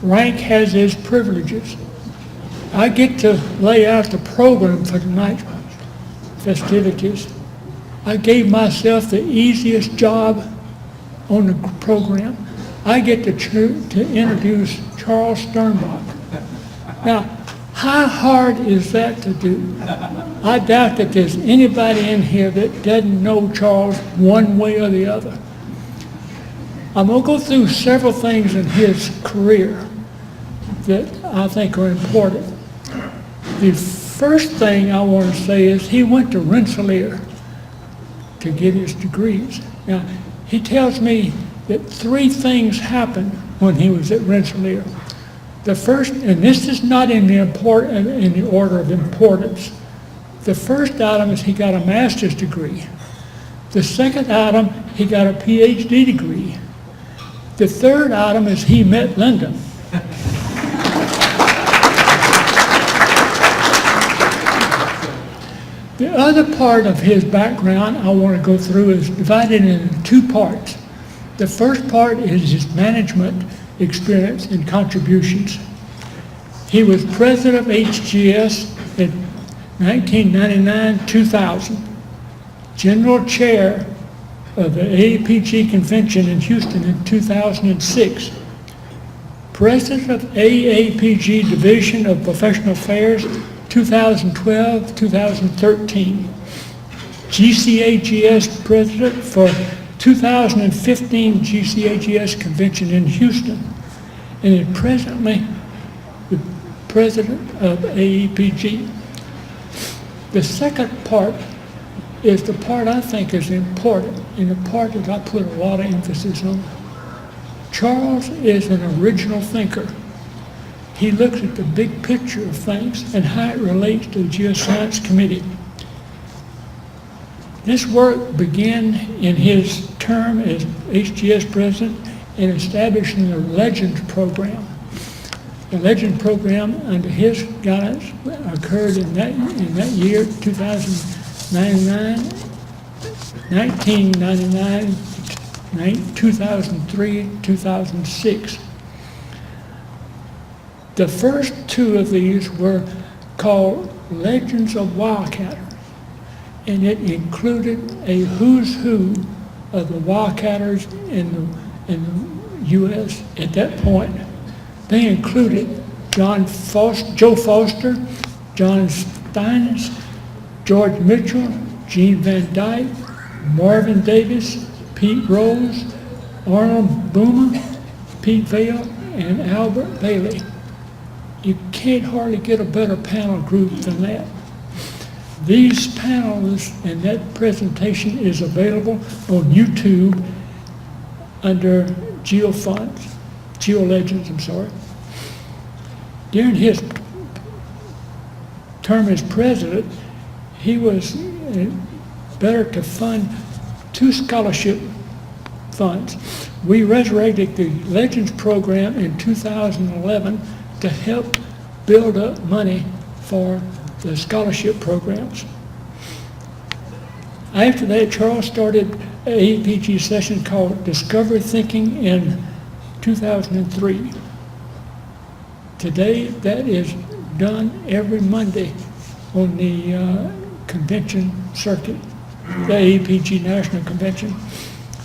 rank has its privileges. I get to lay out the program for tonight's festivities. I gave myself the easiest job on the program. I get to introduce Charles Sternbach. Now, how hard is that to do? I doubt that there's anybody in here that doesn't know Charles one way or the other. I'm going to go through several things in his career that I think are important. The first thing I want to say is he went to Rensselaer to get his degrees. Now, he tells me that three things happened when he was at Rensselaer. The first, and this is not in the order of importance. The first item is he got a master's degree. The second item, he got a PhD degree. The third item is he met Linda. The other part of his background I want to go through is divided into two parts. The first part is his management experience and contributions. He was president of HGS in 1999-2000, general chair of the AAPG convention in Houston in 2006, president of AAPG Division of Professional Affairs 2012-2013, GCAGS president for 2015 GCAGS convention in Houston, and is presently the president of AAPG. The second part is the part I think is important, and the part that I put a lot of emphasis on. Charles is an original thinker. He looks at the big picture of things and how it relates to the Geoscience Committee. This work began in his term as HGS president in establishing the Legends program. The Legends program, under his guidance, occurred in that year, 1999, 2003, 2006. The first two of these were called Legends of Wildcatter, and it included a who's who of the wildcatters in the U.S. at that point. They included Joe Foster, John Steines, George Mitchell, Gene Van Dyke, Marvin Davis, Pete Rose, Arnold Boomer, Pete Vail, and Albert Bailey. You can't hardly get a better panel group than that. These panelists and that presentation is available on YouTube under GeoLegends, I'm sorry. During his term as president, he was better to fund 2 scholarship funds. We resurrected the Legends program in 2011 to help build up money for the scholarship programs. After that, Charles started an AAPG session called Discovery Thinking in 2003. Today, that is done every Monday on the convention circuit, the AAPG National Convention.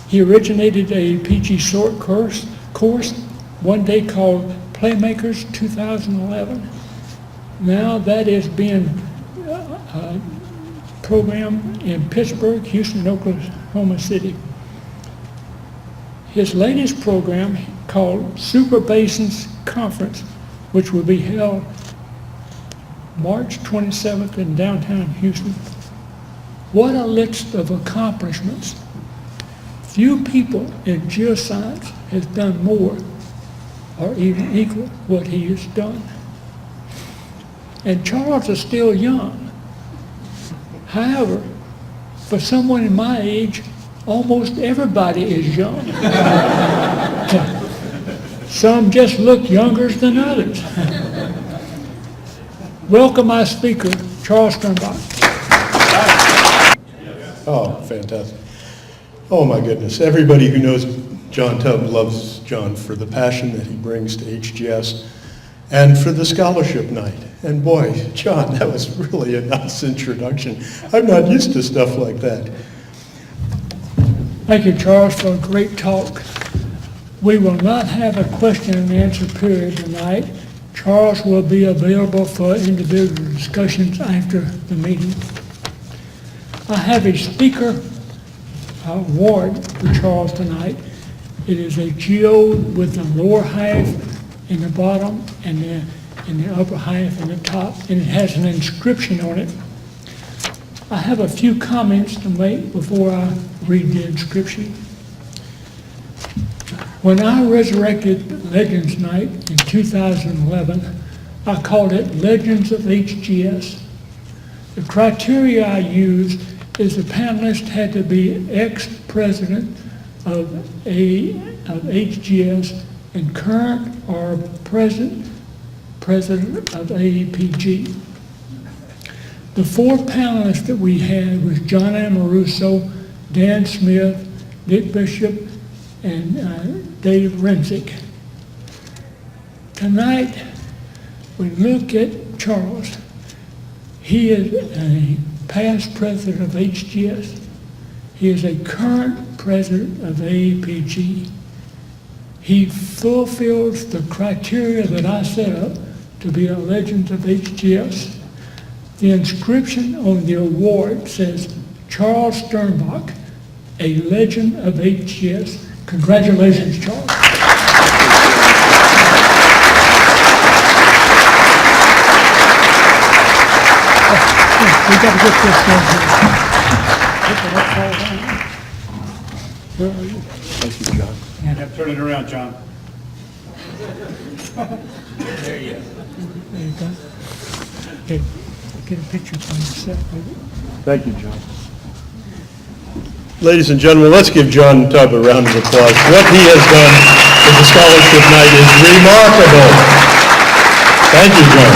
He originated a AAPG short course, one day called Playmakers 2011. Now that is being programmed in Pittsburgh, Houston, and Oklahoma City. His latest program, called Super Basins Conference, which will be held March 27th in downtown Houston. What a list of accomplishments. Few people in geoscience has done more or even equal what he has done. And Charles is still young. However, for someone in my age, almost everybody is young. Some just look younger than others. Welcome our speaker, Charles Sternbach. Oh, fantastic. Oh my goodness. Everybody who knows John Tubb loves John for the passion that he brings to HGS and for the scholarship night. And boy, John, that was really a nice introduction. I'm not used to stuff like that. Thank you, Charles, for a great talk. We will not have a question and answer period tonight. Charles will be available for individual discussions after the meeting. I have a speaker award for Charles tonight. It is a geode with the lower half in the bottom and the upper half in the top, and it has an inscription on it. I have a few comments to make before I read the inscription. When I resurrected Legends Night in 2011, I called it Legends of HGS. The criteria I used is the panelist had to be ex-president of HGS and current or present president of AAPG. The four panelists that we had was John Amoruso, Dan Smith, Dick Bishop, and Dave Renzick. Tonight, we look at Charles. He is a past president of HGS. He is a current president of AAPG. He fulfills the criteria that I set up to be a legend of HGS. The inscription on the award says, Charles Sternbach, a legend of HGS. Congratulations, Charles. We got to get this done here. Thank you, John. Yeah, turn it around, John. There you go. Okay, get a picture from yourself, maybe. Thank you, John. Ladies and gentlemen, let's give John Tubb a round of applause. What he has done for the scholarship night is remarkable. Thank you, John.